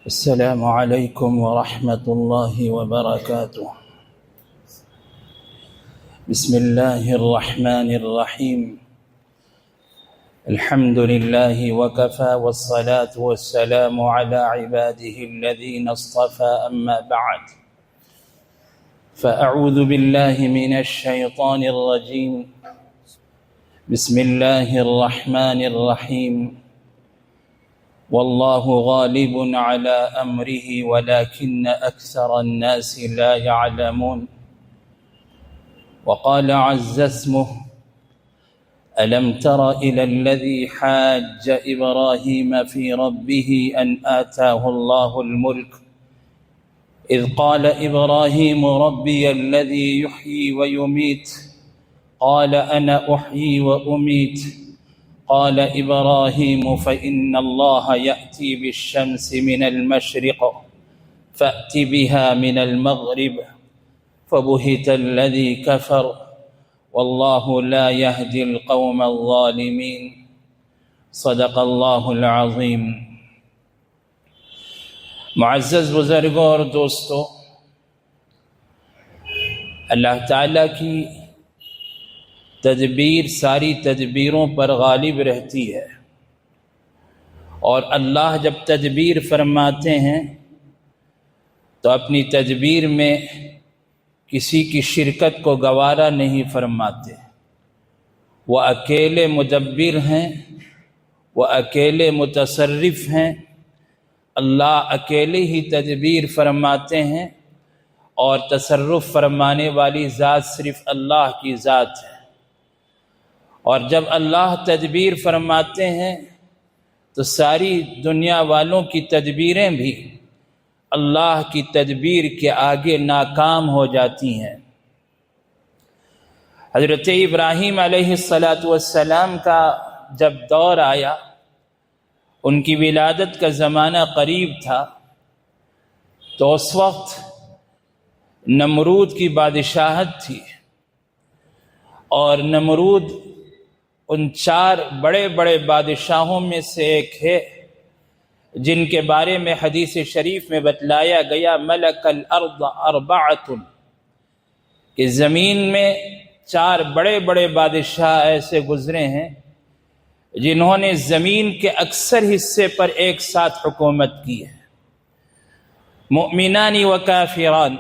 السلام عليكم ورحمة الله وبركاته. بسم الله الرحمن الرحيم. الحمد لله وكفى والصلاة والسلام على عباده الذين اصطفى، أما بعد، فأعوذ بالله من الشيطان الرجيم. بسم الله الرحمن الرحيم. والله غالب على أمره ولكن أكثر الناس لا يعلمون. وقال عز اسمه: ألم تر إلى الذي حاج إبراهيم في ربه أن آتاه الله الملك إذ قال إبراهيم ربي الذي يحيي ويميت قال أنا أحيي وأميت قال إبراهيم فإن الله يأتي بالشمس من المشرق فأت بها من المغرب فبهت الذي كفر والله لا يهدي القوم الظالمين. صدق اللہ العظیم. معزز بزرگوں اور دوستو، اللہ تعالیٰ کی تدبیر ساری تدبیروں پر غالب رہتی ہے، اور اللہ جب تدبیر فرماتے ہیں تو اپنی تدبیر میں کسی کی شرکت کو گوارا نہیں فرماتے. وہ اکیلے مدبر ہیں، وہ اکیلے متصرف ہیں. اللہ اکیلے ہی تدبیر فرماتے ہیں، اور تصرف فرمانے والی ذات صرف اللہ کی ذات ہے. اور جب اللہ تدبیر فرماتے ہیں تو ساری دنیا والوں کی تدبیریں بھی اللہ کی تدبیر کے آگے ناکام ہو جاتی ہیں. حضرت ابراہیم علیہ السلام کا جب دور آیا، ان کی ولادت کا زمانہ قریب تھا، تو اس وقت نمرود کی بادشاہت تھی، اور نمرود ان 4 بڑے بڑے بادشاہوں میں سے ایک ہے جن کے بارے میں حدیث شریف میں بتلایا گیا: ملک الارض 4، کہ زمین میں 4 بڑے بڑے بادشاہ ایسے گزرے ہیں جنہوں نے زمین کے اکثر حصے پر ایک ساتھ حکومت کی ہے. مؤمنان و کافران.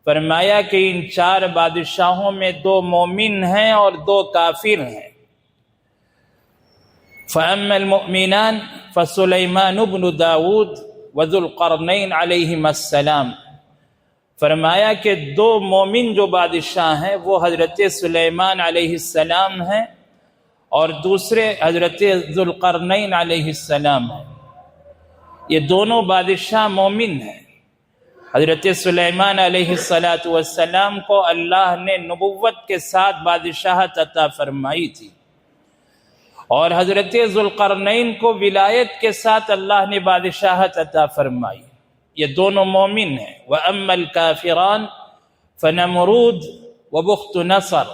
فرمایا کہ ان 4 بادشاہوں میں 2 مومن ہیں اور 2 کافر ہیں. فَأَمَّا الْمُؤْمِنَانِ فَسُلَيْمَانُ بْنُ داود وذو القرنین علیہم السلام. فرمایا کہ 2 مومن جو بادشاہ ہیں وہ حضرت سلیمان علیہ السلام ہیں، اور دوسرے حضرت ذو القرنین علیہ السلام ہیں. یہ دونوں بادشاہ مومن ہیں. حضرت سلیمان علیہ السلام کو اللہ نے نبوت کے ساتھ بادشاہت عطا فرمائی تھی، اور حضرت ذوالقرنین کو ولایت کے ساتھ اللہ نے بادشاہت عطا فرمائی. یہ دونوں مومن ہیں. وَأَمَّا الْكَافِرَانِ فَنَمْرُودُ وَبُخْتُ نَصَرَ.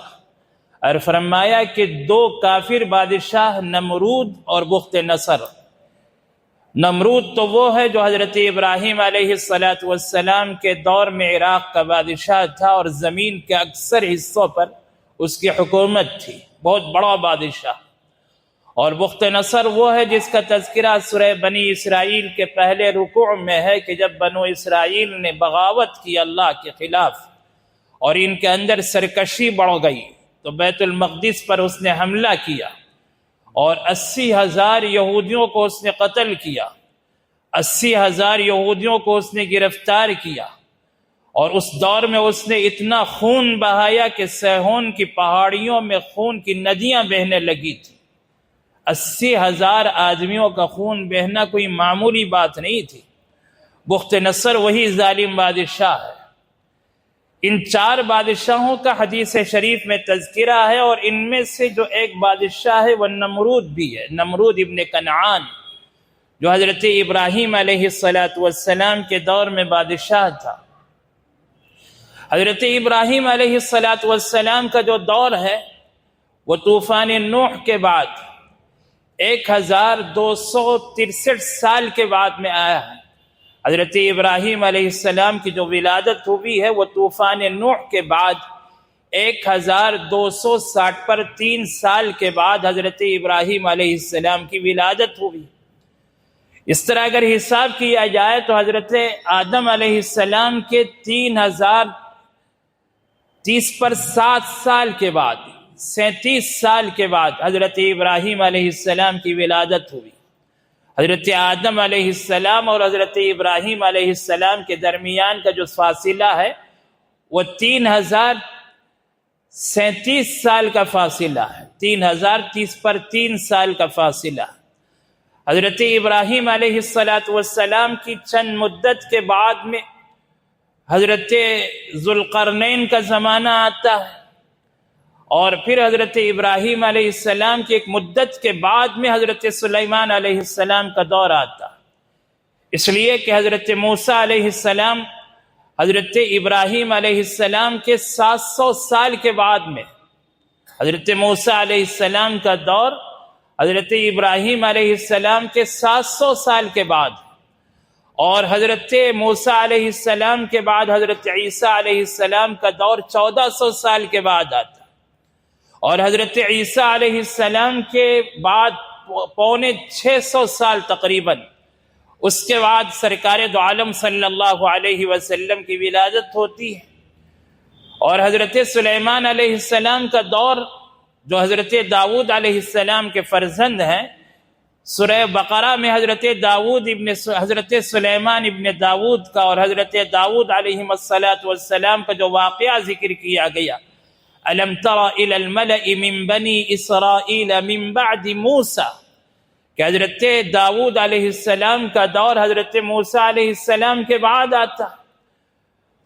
اور فرمایا کہ 2 کافر بادشاہ نمرود اور بخت نصر. نمرود تو وہ ہے جو حضرت ابراہیم علیہ السلام کے دور میں عراق کا بادشاہ تھا، اور زمین کے اکثر حصوں پر اس کی حکومت تھی، بہت بڑا بادشاہ. اور بخت نصر وہ ہے جس کا تذکرہ سورہ بنی اسرائیل کے پہلے رکوع میں ہے، کہ جب بنو اسرائیل نے بغاوت کی اللہ کے خلاف اور ان کے اندر سرکشی بڑھ گئی، تو بیت المقدس پر اس نے حملہ کیا اور 80,000 یہودیوں کو اس نے قتل کیا. 80,000 یہودیوں کو اس نے گرفتار کیا، اور اس دور میں اس نے اتنا خون بہایا کہ سیہون کی پہاڑیوں میں خون کی ندیاں بہنے لگی تھی. 80,000 آدمیوں کا خون بہنا کوئی معمولی بات نہیں تھی. بخت نصر وہی ظالم بادشاہ ہے. ان 4 بادشاہوں کا حدیث شریف میں تذکرہ ہے، اور ان میں سے جو ایک بادشاہ ہے وہ نمرود بھی ہے. نمرود ابن کنعان، جو حضرت ابراہیم علیہ السلام کے دور میں بادشاہ تھا. حضرت ابراہیم علیہ السلام کا جو دور ہے وہ طوفان نوح کے بعد 1263 سال کے بعد میں آیا ہے. حضرت ابراہیم علیہ السلام کی جو ولادت ہوئی ہے وہ طوفان نوح کے بعد 1260 پر 3 سال کے بعد حضرت ابراہیم علیہ السلام کی ولادت ہوئی۔ اس طرح اگر حساب کیا جائے تو حضرت آدم علیہ السلام کے 3030 پر 7 سال کے بعد 37 سال کے بعد حضرت ابراہیم علیہ السلام کی ولادت ہوئی۔ حضرت آدم علیہ السلام اور حضرت ابراہیم علیہ السلام کے درمیان کا جو فاصلہ ہے وہ 3037 سال کا فاصلہ ہے، 3030 پر 3 سال کا فاصلہ۔ حضرت ابراہیم علیہ السلام کی چند مدت کے بعد میں حضرت ذوالقرنین کا زمانہ آتا ہے، اور پھر حضرت ابراہیم علیہ السلام کی ایک مدت کے بعد میں حضرت سلیمان علیہ السلام کا دور آتا، اس لیے کہ حضرت موسیٰ علیہ السلام حضرت ابراہیم علیہ السلام کے 700 سال کے بعد میں، حضرت موسیٰ علیہ السلام کا دور حضرت ابراہیم علیہ السلام کے 700 سال کے بعد، اور حضرت موسیٰ علیہ السلام کے بعد حضرت عیسیٰ علیہ السلام کا دور 1400 سال کے بعد آتا، اور حضرت عیسیٰ علیہ السلام کے بعد 650 سال تقریباً اس کے بعد سرکار دو عالم صلی اللہ علیہ وسلم کی ولادت ہوتی ہے۔ اور حضرت سلیمان علیہ السلام کا دور جو حضرت داؤد علیہ السلام کے فرزند ہیں، سورہ بقرہ میں حضرت سلیمان ابن داؤد کا اور حضرت داؤد علیہ السلام کا جو واقعہ ذکر کیا گیا، أَلَمْ تَرَ إِلَى الْمَلَئِ مِنْ بَنِي إِسْرَائِيلَ مِنْ بَعْدِ مُوسَى، کہ حضرت داؤد علیہ السلام کا دور حضرت موسیٰ علیہ السلام کے بعد آتا۔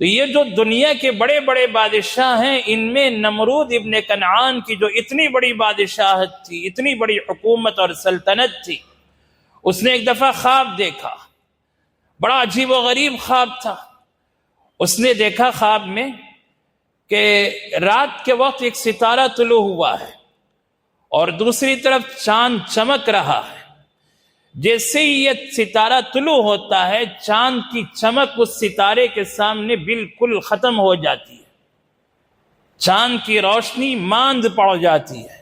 تو یہ جو دنیا کے بڑے بڑے بادشاہ ہیں، ان میں نمرود ابن کنعان کی جو اتنی بڑی بادشاہت تھی، اتنی بڑی حکومت اور سلطنت تھی، اس نے ایک دفعہ خواب دیکھا، بڑا عجیب و غریب خواب تھا۔ اس نے دیکھا خواب میں کہ رات کے وقت ایک ستارہ طلوع ہوا ہے اور دوسری طرف چاند چمک رہا ہے۔ جیسے ہی یہ ستارہ طلوع ہوتا ہے، چاند کی چمک اس ستارے کے سامنے بالکل ختم ہو جاتی ہے، چاند کی روشنی ماند پڑ جاتی ہے،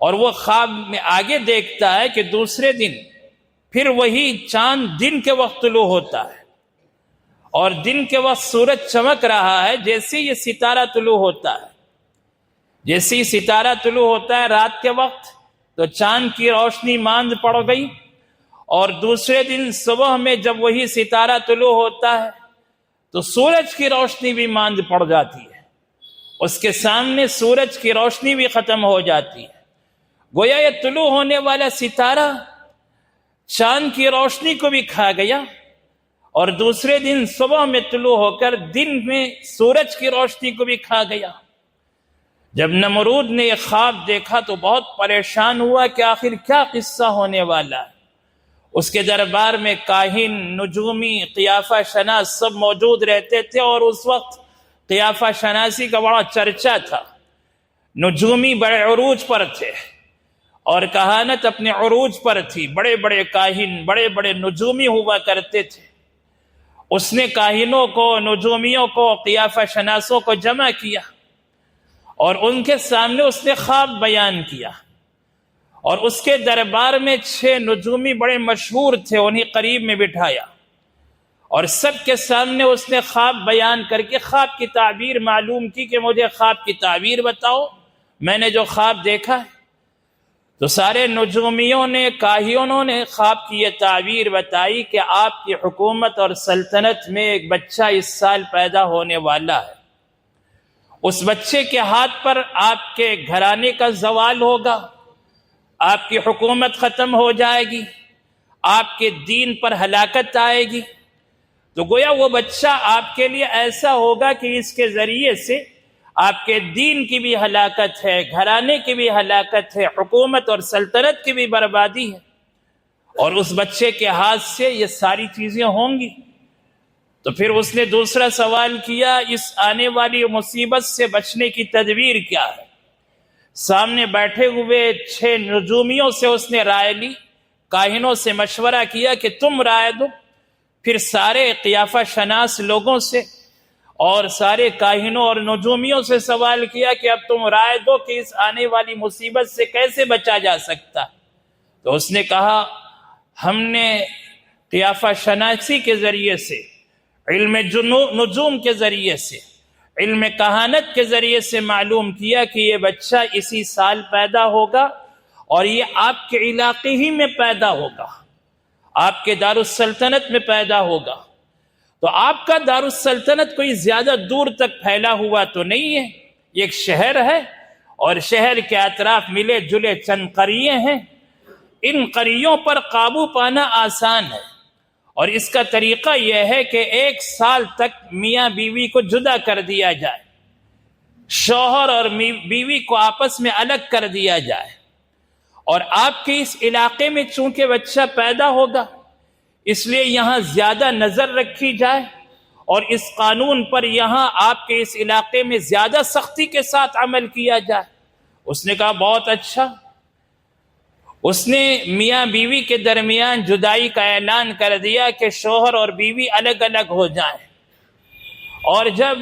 اور وہ خواب میں آگے دیکھتا ہے کہ دوسرے دن پھر وہی چاند دن کے وقت طلوع ہوتا ہے، اور دن کے وقت سورج چمک رہا ہے۔ جیسے یہ ستارہ طلوع ہوتا ہے، جیسے ہی ستارہ طلوع ہوتا ہے رات کے وقت، تو چاند کی روشنی ماند پڑ گئی، اور دوسرے دن صبح میں جب وہی ستارہ طلوع ہوتا ہے تو سورج کی روشنی بھی ماند پڑ جاتی ہے، اس کے سامنے سورج کی روشنی بھی ختم ہو جاتی ہے۔ گویا یہ طلوع ہونے والا ستارہ چاند کی روشنی کو بھی کھا گیا، اور دوسرے دن صبح میں طلوع ہو کر دن میں سورج کی روشنی کو بھی کھا گیا۔ جب نمرود نے یہ خواب دیکھا تو بہت پریشان ہوا کہ آخر کیا قصہ ہونے والا ہے۔ اس کے دربار میں کاہن، نجومی، قیافہ شناس سب موجود رہتے تھے، اور اس وقت قیافہ شناسی کا بڑا چرچا تھا۔ نجومی بڑے عروج پر تھے اور کہانت اپنے عروج پر تھی، بڑے بڑے کاہن، بڑے بڑے نجومی ہوا کرتے تھے۔ اس نے کاہنوں کو، نجومیوں کو، قیافہ شناسوں کو جمع کیا، اور ان کے سامنے اس نے خواب بیان کیا، اور اس کے دربار میں 6 نجومی بڑے مشہور تھے، انہیں قریب میں بٹھایا، اور سب کے سامنے اس نے خواب بیان کر کے خواب کی تعبیر معلوم کی کہ مجھے خواب کی تعبیر بتاؤ، میں نے جو خواب دیکھا ہے۔ تو سارے نجومیوں نے، کاہنوں نے خواب کی یہ تعبیر بتائی کہ آپ کی حکومت اور سلطنت میں ایک بچہ اس سال پیدا ہونے والا ہے، اس بچے کے ہاتھ پر آپ کے گھرانے کا زوال ہوگا، آپ کی حکومت ختم ہو جائے گی، آپ کے دین پر ہلاکت آئے گی۔ تو گویا وہ بچہ آپ کے لیے ایسا ہوگا کہ اس کے ذریعے سے آپ کے دین کی بھی ہلاکت ہے، گھرانے کی بھی ہلاکت ہے، حکومت اور سلطنت کی بھی بربادی ہے، اور اس بچے کے ہاتھ سے یہ ساری چیزیں ہوں گی۔ تو پھر اس نے دوسرا سوال کیا، اس آنے والی مصیبت سے بچنے کی تدبیر کیا ہے؟ سامنے بیٹھے ہوئے 6 نجومیوں سے اس نے رائے لی، کاہنوں سے مشورہ کیا کہ تم رائے دو۔ پھر سارے قیافہ شناس لوگوں سے اور سارے کاہنوں اور نجومیوں سے سوال کیا کہ اب تم رائے دو کہ اس آنے والی مصیبت سے کیسے بچا جا سکتا. تو اس نے کہا ہم نے قیافہ شناسی کے ذریعے سے، علم نجوم کے ذریعے سے، علم کہانت کے ذریعے سے معلوم کیا کہ یہ بچہ اسی سال پیدا ہوگا اور یہ آپ کے علاقے ہی میں پیدا ہوگا، آپ کے دارالسلطنت میں پیدا ہوگا. تو آپ کا دارالسلطنت کوئی زیادہ دور تک پھیلا ہوا تو نہیں ہے، یہ ایک شہر ہے اور شہر کے اطراف ملے جلے چند قریے ہیں. ان قریوں پر قابو پانا آسان ہے اور اس کا طریقہ یہ ہے کہ 1 سال تک میاں بیوی کو جدا کر دیا جائے، شوہر اور بیوی کو آپس میں الگ کر دیا جائے. اور آپ کے اس علاقے میں چونکہ بچہ پیدا ہوگا اس لیے یہاں زیادہ نظر رکھی جائے اور اس قانون پر یہاں آپ کے اس علاقے میں زیادہ سختی کے ساتھ عمل کیا جائے. اس نے کہا بہت اچھا. اس نے میاں بیوی کے درمیان جدائی کا اعلان کر دیا کہ شوہر اور بیوی الگ الگ ہو جائیں، اور جب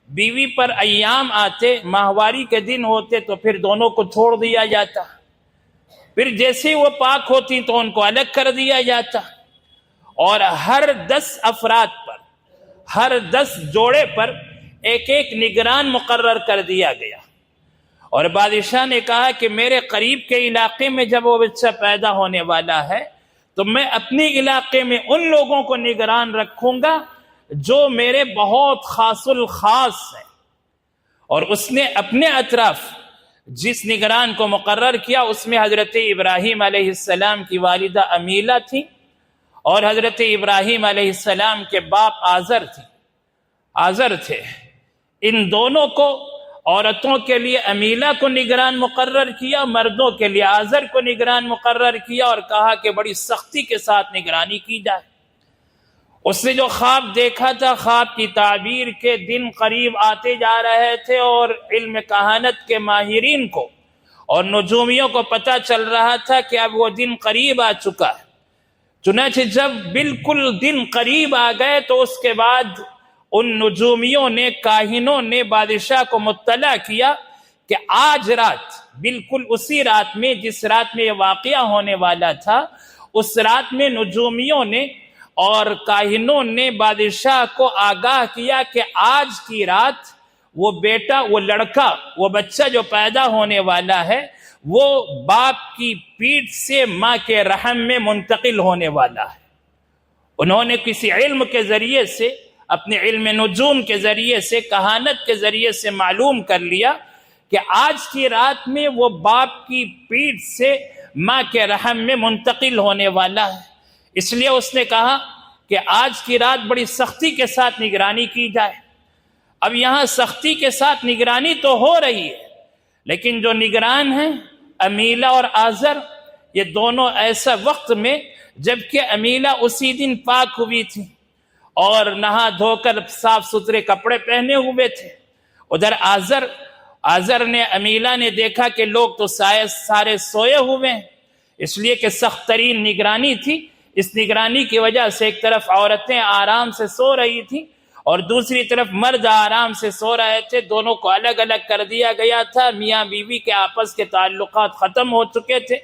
بیوی پر ایام آتے، ماہواری کے دن ہوتے تو پھر دونوں کو چھوڑ دیا جاتا، پھر جیسے وہ پاک ہوتی تو ان کو الگ کر دیا جاتا، اور ہر 10 افراد پر، ہر 10 جوڑے پر ایک ایک نگران مقرر کر دیا گیا. اور بادشاہ نے کہا کہ میرے قریب کے علاقے میں جب وہ بچہ پیدا ہونے والا ہے تو میں اپنے علاقے میں ان لوگوں کو نگران رکھوں گا جو میرے بہت خاص الخاص ہیں. اور اس نے اپنے اطراف جس نگران کو مقرر کیا اس میں حضرت ابراہیم علیہ السلام کی والدہ امیلہ تھی اور حضرت ابراہیم علیہ السلام کے باپ آزر تھے. ان دونوں کو، عورتوں کے لیے امیلہ کو نگران مقرر کیا، مردوں کے لیے آزر کو نگران مقرر کیا اور کہا کہ بڑی سختی کے ساتھ نگرانی کی جائے. اس نے جو خواب دیکھا تھا، خواب کی تعبیر کے دن قریب آتے جا رہے تھے اور علم کہانت کے ماہرین کو اور نجومیوں کو پتہ چل رہا تھا کہ اب وہ دن قریب آ چکا ہے. چنانچہ جب بالکل دن قریب آ گئے تو اس کے بعد ان نجومیوں نے، کاہنوں نے بادشاہ کو مطلع کیا کہ آج رات، بالکل اسی رات میں جس رات میں یہ واقعہ ہونے والا تھا، اس رات میں نجومیوں نے اور کاہنوں نے بادشاہ کو آگاہ کیا کہ آج کی رات وہ بیٹا، وہ لڑکا، وہ بچہ جو پیدا ہونے والا ہے وہ باپ کی پیٹھ سے ماں کے رحم میں منتقل ہونے والا ہے. انہوں نے کسی علم کے ذریعے سے، اپنے علم نجوم کے ذریعے سے، کہانت کے ذریعے سے معلوم کر لیا کہ آج کی رات میں وہ باپ کی پیٹھ سے ماں کے رحم میں منتقل ہونے والا ہے. اس لیے اس نے کہا کہ آج کی رات بڑی سختی کے ساتھ نگرانی کی جائے. اب یہاں سختی کے ساتھ نگرانی تو ہو رہی ہے، لیکن جو نگران ہیں امیلہ اور آزر، یہ دونوں ایسا وقت میں، جبکہ امیلہ اسی دن پاک ہوئی تھی اور نہا دھو کر صاف ستھرے کپڑے پہنے ہوئے تھے، ادھر آزر نے، امیلہ نے دیکھا کہ لوگ تو سارے سوئے ہوئے ہیں، اس لیے کہ سخت ترین نگرانی تھی. اس نگرانی کی وجہ سے ایک طرف عورتیں آرام سے سو رہی تھیں اور دوسری طرف مرد آرام سے سو رہے تھے. دونوں کو الگ الگ کر دیا گیا تھا. میاں بیوی کے آپس کے تعلقات ختم ہو چکے تھے.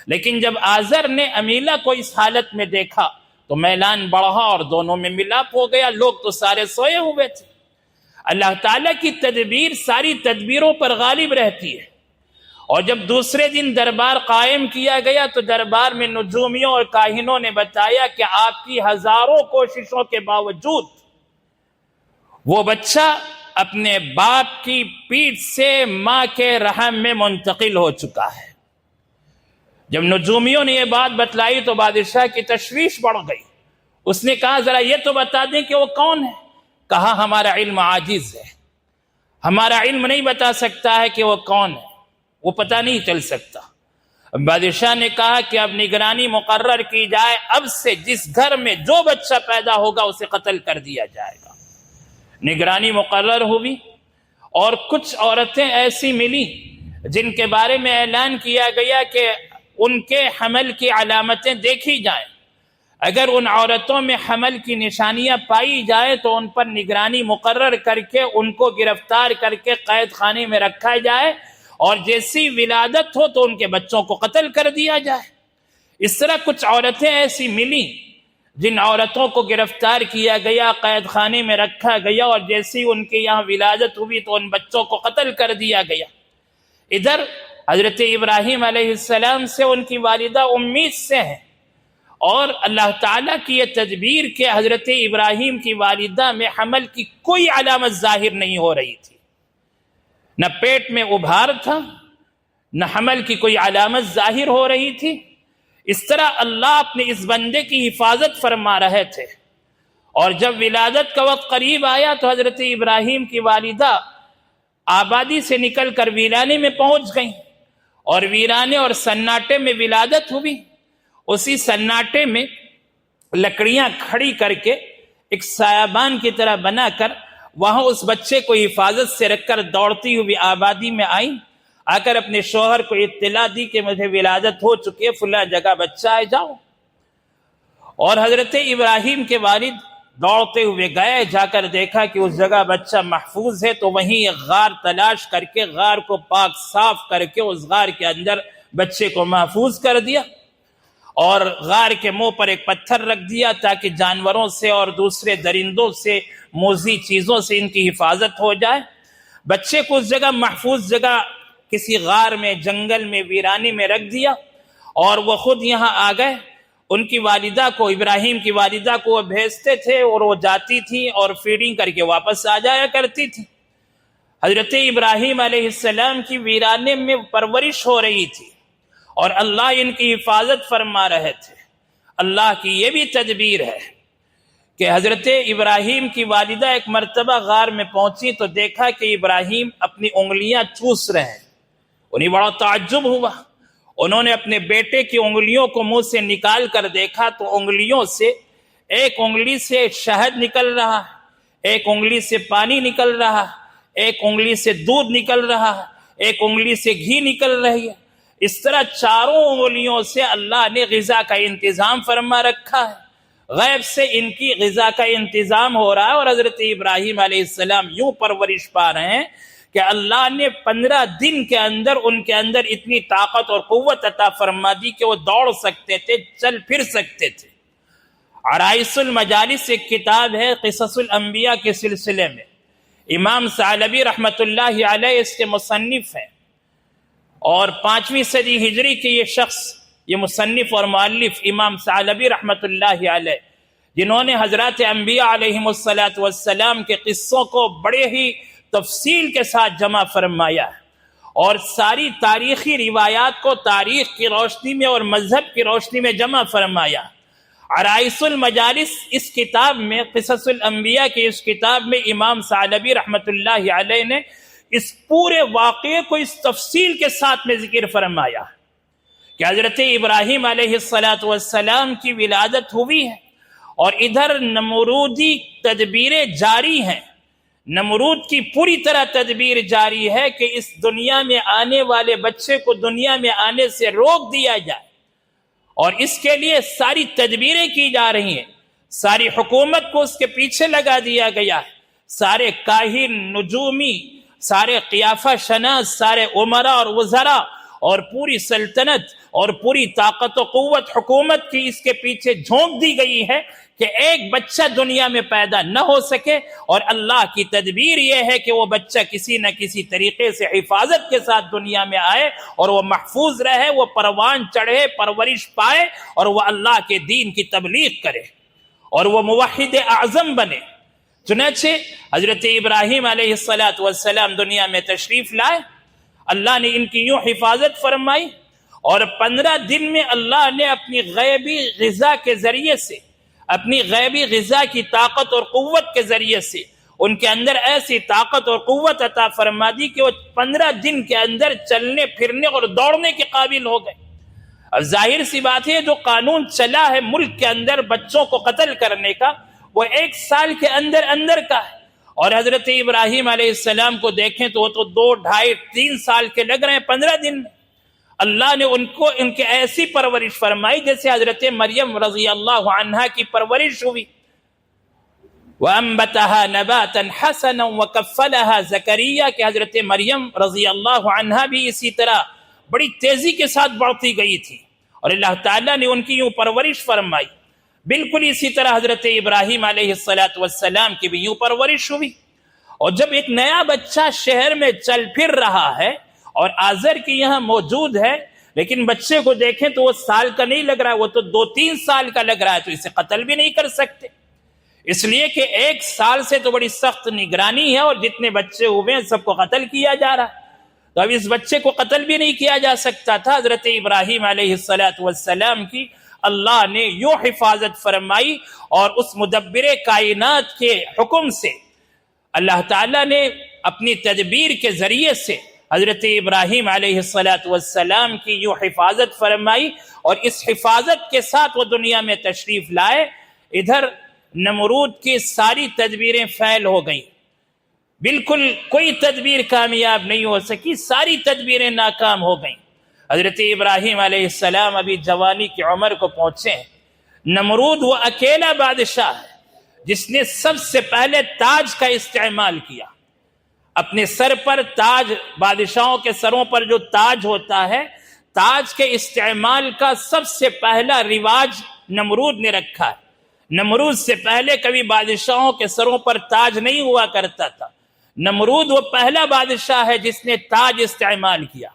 لیکن جب آزر نے امیلہ کو اس حالت میں دیکھا تو میلان بڑھا اور دونوں میں ملاپ ہو گیا. لوگ تو سارے سوئے ہوئے تھے. اللہ تعالیٰ کی تدبیر ساری تدبیروں پر غالب رہتی ہے. اور جب دوسرے دن دربار قائم کیا گیا تو دربار میں نجومیوں اور کاہنوں نے بتایا کہ آپ کی ہزاروں کوششوں کے باوجود وہ بچہ اپنے باپ کی پیٹھ سے ماں کے رحم میں منتقل ہو چکا ہے. جب نجومیوں نے یہ بات بتلائی تو بادشاہ کی تشویش بڑھ گئی. اس نے کہا ذرا یہ تو بتا دیں کہ وہ کون ہے. کہا ہمارا علم عاجز ہے، ہمارا علم نہیں بتا سکتا ہے کہ وہ کون ہے، وہ پتہ نہیں چل سکتا. بادشاہ نے کہا کہ اب نگرانی مقرر کی جائے، اب سے جس گھر میں جو بچہ پیدا ہوگا اسے قتل کر دیا جائے گا. نگرانی مقرر ہوئی اور کچھ عورتیں ایسی ملی جن کے بارے میں اعلان کیا گیا کہ ان کے حمل کی علامتیں دیکھی جائیں. اگر ان عورتوں میں حمل کی نشانیاں پائی جائے تو ان پر نگرانی مقرر کر کے ان کو گرفتار کر کے قید خانے میں رکھا جائے، اور جیسی ولادت ہو تو ان کے بچوں کو قتل کر دیا جائے۔ اس طرح کچھ عورتیں ایسی ملیں جن عورتوں کو گرفتار کیا گیا، قید خانے میں رکھا گیا، اور جیسی ان کے یہاں ولادت ہوئی تو ان بچوں کو قتل کر دیا گیا۔ ادھر حضرت ابراہیم علیہ السلام سے ان کی والدہ امید سے ہیں، اور اللہ تعالیٰ کی یہ تدبیر کہ حضرت ابراہیم کی والدہ میں حمل کی کوئی علامت ظاہر نہیں ہو رہی تھی، نہ پیٹ میں ابھار تھا، نہ حمل کی کوئی علامت ظاہر ہو رہی تھی۔ اس طرح اللہ اپنے اس بندے کی حفاظت فرما رہے تھے، اور جب ولادت کا وقت قریب آیا تو حضرت ابراہیم کی والدہ آبادی سے نکل کر ویرانے میں پہنچ گئیں، اور ویرانے اور سناٹے میں ولادت ہوئی۔ اسی سناٹے میں لکڑیاں کھڑی کر کے ایک سایبان کی طرح بنا کر وہاں اس بچے کو حفاظت سے رکھ کر دوڑتی ہوئی آبادی میں آئیں، آ کر اپنے شوہر کو اطلاع دی کہ مجھے ولادت ہو چکی ہے، فلاں جگہ بچہ آئے جاؤ۔ اور حضرت ابراہیم کے والد دوڑتے ہوئے گئے، جا کر دیکھا کہ اس جگہ بچہ محفوظ ہے، تو وہیں ایک غار تلاش کر کے غار کو پاک صاف کر کے اس غار کے اندر بچے کو محفوظ کر دیا، اور غار کے منہ پر ایک پتھر رکھ دیا تاکہ جانوروں سے اور دوسرے درندوں سے، موذی چیزوں سے ان کی حفاظت ہو جائے۔ بچے کو اس جگہ محفوظ جگہ کسی غار میں، جنگل میں، ویرانے میں رکھ دیا، اور وہ خود یہاں آ گئے۔ ان کی والدہ کو، ابراہیم کی والدہ کو وہ بھیجتے تھے، اور وہ جاتی تھی اور فیڈنگ کر کے واپس آ جایا کرتی تھی۔ حضرت ابراہیم علیہ السلام کی ویرانے میں پرورش ہو رہی تھی، اور اللہ ان کی حفاظت فرما رہے تھے۔ اللہ کی یہ بھی تدبیر ہے کہ حضرت ابراہیم کی والدہ ایک مرتبہ غار میں پہنچی تو دیکھا کہ ابراہیم اپنی انگلیاں چوس رہے ہیں۔ انہیں بڑا تعجب ہوا، انہوں نے اپنے بیٹے کی انگلیوں کو منہ سے نکال کر دیکھا تو انگلیوں سے، ایک انگلی سے شہد نکل رہا، ایک انگلی سے پانی نکل رہا، ایک انگلی سے دودھ نکل رہا، ایک انگلی سے گھی نکل رہی ہے۔ اس طرح چاروں انگلیوں سے اللہ نے غذا کا انتظام فرما رکھا ہے، غیب سے ان کی غذا کا انتظام ہو رہا ہے، اور حضرت ابراہیم علیہ السلام یوں پرورش پا رہے ہیں کہ اللہ نے 15 دن کے اندر ان کے اندر اتنی طاقت اور قوت عطا فرما دی کہ وہ دوڑ سکتے تھے، چل پھر سکتے تھے۔ عرائس المجالس ایک کتاب ہے قصص الانبیاء کے سلسلے میں، امام ثعلبی رحمۃ اللہ علیہ اس کے مصنف ہیں، اور 5ویں صدی ہجری کے یہ شخص، یہ مصنف اور مؤلف امام ثعلبی رحمۃ اللہ علیہ، جنہوں نے حضرات انبیاء علیہم السلام کے قصوں کو بڑے ہی تفصیل کے ساتھ جمع فرمایا، اور ساری تاریخی روایات کو تاریخ کی روشنی میں اور مذہب کی روشنی میں جمع فرمایا۔ عرائس المجالس اس کتاب میں، قصص الانبیاء کی اس کتاب میں امام ثعلبی رحمۃ اللہ علیہ نے اس پورے واقعے کو اس تفصیل کے ساتھ میں ذکر فرمایا کہ حضرت ابراہیم علیہ السلام کی ولادت ہوئی ہے، اور ادھر نمرودی تدبیریں جاری ہیں، نمرود کی پوری طرح تدبیر جاری ہے کہ اس دنیا میں آنے والے بچے کو دنیا میں آنے سے روک دیا جائے، اور اس کے لیے ساری تدبیریں کی جا رہی ہیں، ساری حکومت کو اس کے پیچھے لگا دیا گیا ہے، سارے کاہن، نجومی، سارے قیافہ شناس، سارے عمراء اور وزراء اور پوری سلطنت اور پوری طاقت و قوت حکومت کی اس کے پیچھے جھونک دی گئی ہے کہ ایک بچہ دنیا میں پیدا نہ ہو سکے، اور اللہ کی تدبیر یہ ہے کہ وہ بچہ کسی نہ کسی طریقے سے حفاظت کے ساتھ دنیا میں آئے، اور وہ محفوظ رہے، وہ پروان چڑھے، پرورش پائے، اور وہ اللہ کے دین کی تبلیغ کرے، اور وہ موحد اعظم بنے۔ چنانچہ حضرت ابراہیم علیہ السلام دنیا میں تشریف لائے، اللہ نے ان کی یوں حفاظت فرمائی، اور 15 دن میں اللہ نے اپنی غیبی غذا کے ذریعے سے، اپنی غیبی غذا کی طاقت اور قوت کے ذریعے سے ان کے اندر ایسی طاقت اور قوت عطا فرما دی کہ وہ 15 دن کے اندر چلنے پھرنے اور دوڑنے کے قابل ہو گئے۔ اب ظاہر سی بات ہے، جو قانون چلا ہے ملک کے اندر بچوں کو قتل کرنے کا، وہ 1 سال کے اندر کا ہے، اور حضرت ابراہیم علیہ السلام کو دیکھیں تو وہ تو 2، 2.5، 3 سال کے لگ رہے ہیں 15 دن میں۔ اللہ نے ان کو ان کی ایسی پرورش فرمائی جیسے حضرت مریم رضی اللہ عنہا کی پرورش ہوئی. وَأَنبَتَهَا نَبَاتًا حَسَنًا وَكَفَّلَهَا زکریا کہ حضرت مریم رضی اللہ عنہا بھی اسی طرح بڑی تیزی کے ساتھ بڑھتی گئی تھی اور اللہ تعالیٰ نے ان کی یوں پرورش فرمائی. بالکل اسی طرح حضرت ابراہیم علیہ السلام کی بھی یوں پرورش ہوئی. اور جب ایک نیا بچہ شہر میں چل پھر رہا ہے اور آزر کی یہاں موجود ہے، لیکن بچے کو دیکھیں تو وہ سال کا نہیں لگ رہا ہے، وہ تو 2-3 سال کا لگ رہا ہے، تو اسے قتل بھی نہیں کر سکتے، اس لیے کہ 1 سال سے تو بڑی سخت نگرانی ہے اور جتنے بچے ہوئے ہیں سب کو قتل کیا جا رہا ہے. تو اب اس بچے کو قتل بھی نہیں کیا جا سکتا تھا. حضرت ابراہیم علیہ السلام کی اللہ نے یوں حفاظت فرمائی اور اس مدبر کائنات کے حکم سے اللہ تعالیٰ نے اپنی تدبیر کے ذریعے سے حضرت ابراہیم علیہ السلام کی یوں حفاظت فرمائی اور اس حفاظت کے ساتھ وہ دنیا میں تشریف لائے. ادھر نمرود کی ساری تدبیریں فیل ہو گئیں، بالکل کوئی تدبیر کامیاب نہیں ہو سکی، ساری تدبیریں ناکام ہو گئیں. حضرت ابراہیم علیہ السلام ابھی جوانی کی عمر کو پہنچے ہیں. نمرود وہ اکیلا بادشاہ ہے جس نے سب سے پہلے تاج کا استعمال کیا. اپنے سر پر تاج، بادشاہوں کے سروں پر جو تاج ہوتا ہے، تاج کے استعمال کا سب سے پہلا رواج نمرود نے رکھا ہے. نمرود سے پہلے کبھی بادشاہوں کے سروں پر تاج نہیں ہوا کرتا تھا. نمرود وہ پہلا بادشاہ ہے جس نے تاج استعمال کیا،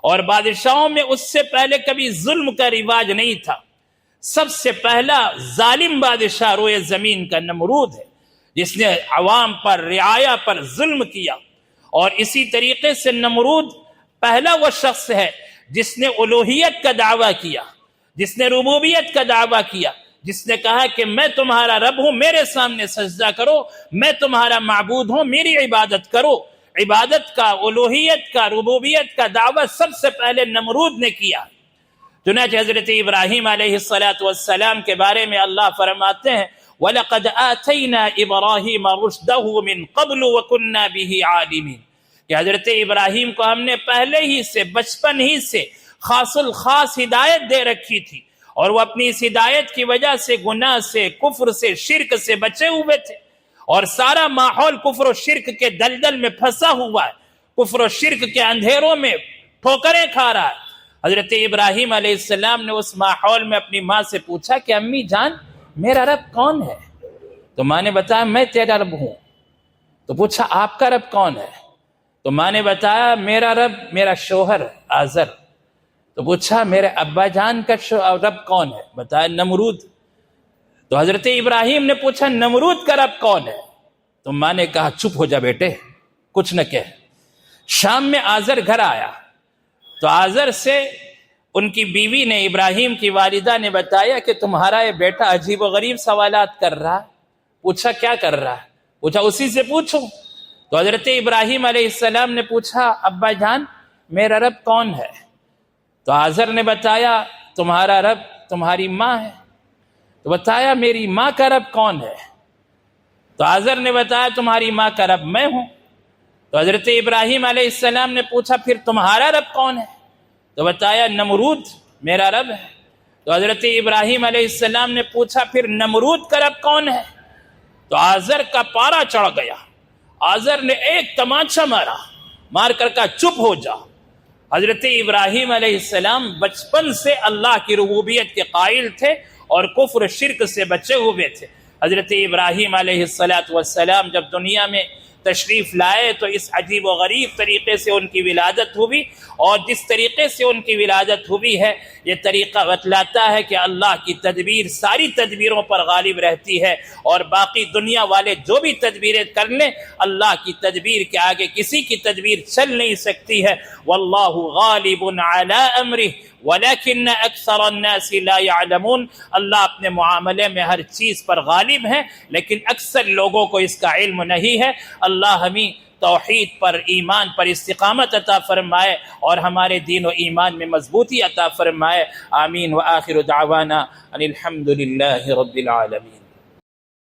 اور بادشاہوں میں اس سے پہلے کبھی ظلم کا رواج نہیں تھا. سب سے پہلا ظالم بادشاہ روئے زمین کا نمرود ہے جس نے عوام پر، رعایا پر ظلم کیا. اور اسی طریقے سے نمرود پہلا وہ شخص ہے جس نے الوہیت کا دعویٰ کیا، جس نے ربوبیت کا دعویٰ کیا، جس نے کہا کہ میں تمہارا رب ہوں، میرے سامنے سجدہ کرو، میں تمہارا معبود ہوں، میری عبادت کرو. عبادت کا، الوہیت کا، ربوبیت کا دعویٰ سب سے پہلے نمرود نے کیا. چنانچہ حضرت ابراہیم علیہ السلام کے بارے میں اللہ فرماتے ہیں وَلَقَدْ آتَيْنَا إِبْرَاهِيمَ رُشْدَهُ مِنْ قَبْلُ وَكُنَّا بِهِ عَالِمِينَ کہ حضرت ابراہیم کو ہم نے پہلے ہی سے، بچپن ہی سے خاص الخاص ہدایت دے رکھی تھی، اور وہ اپنی اس ہدایت کی وجہ سے گناہ سے، کفر سے، شرک سے بچے ہوئے تھے. اور سارا ماحول کفر و شرک کے دلدل میں پھنسا ہوا ہے، کفر و شرک کے اندھیروں میں ٹھوکریں کھا رہا ہے. حضرت ابراہیم علیہ السلام نے اس ماحول میں اپنی ماں سے پوچھا کہ امی جان میرا رب کون ہے؟ تو ماں نے بتایا میں تیرا رب ہوں. تو پوچھا آپ کا رب کون ہے؟ تو ماں نے بتایا میرا رب میرا شوہر آزر. تو پوچھا میرے ابا جان کا رب کون ہے؟ بتایا نمرود. تو حضرت ابراہیم نے پوچھا نمرود کا رب کون ہے؟ تو ماں نے کہا چپ ہو جا بیٹے، کچھ نہ کہہ. شام میں آزر گھر آیا تو آزر سے ان کی بیوی نے، ابراہیم کی والدہ نے بتایا کہ تمہارا یہ بیٹا عجیب و غریب سوالات کر رہا. پوچھا کیا کر رہا ہے؟ پوچھا اسی سے پوچھو. تو حضرت ابراہیم علیہ السلام نے پوچھا ابا جان میرا رب کون ہے؟ تو آزر نے بتایا تمہارا رب تمہاری ماں ہے. تو بتایا میری ماں کا رب کون ہے؟ تو آزر نے بتایا تمہاری ماں کا رب میں ہوں. تو حضرت ابراہیم علیہ السلام نے پوچھا پھر تمہارا رب کون ہے؟ تو بتایا نمرود میرا رب ہے. تو حضرت ابراہیم علیہ السلام نے پوچھا پھر نمرود کا رب کون ہے؟ تو آزر کا پارا چڑھ گیا. آزر نے ایک تماچا مار کر کہا چپ ہو جا. حضرت ابراہیم علیہ السلام بچپن سے اللہ کی ربوبیت کے قائل تھے اور کفر شرک سے بچے ہوئے تھے. حضرت ابراہیم علیہ السلام جب دنیا میں تشریف لائے تو اس عجیب و غریب طریقے سے ان کی ولادت ہوئی، اور جس طریقے سے ان کی ولادت ہوئی ہے یہ طریقہ بتلاتا ہے کہ اللہ کی تدبیر ساری تدبیروں پر غالب رہتی ہے، اور باقی دنیا والے جو بھی تدبیریں کر لیں اللہ کی تدبیر کے آگے کسی کی تدبیر چل نہیں سکتی ہے. واللہ غالب علی امرہ ولیکن اکثر الناس لا يعلمون. اللہ اپنے معاملے میں ہر چیز پر غالب ہے لیکن اکثر لوگوں کو اس کا علم نہیں ہے. اللہ ہمیں توحید پر، ایمان پر استقامت عطا فرمائے اور ہمارے دین و ایمان میں مضبوطی عطا فرمائے. آمین. وآخر دعوانا ان الحمد للہ رب العالمین.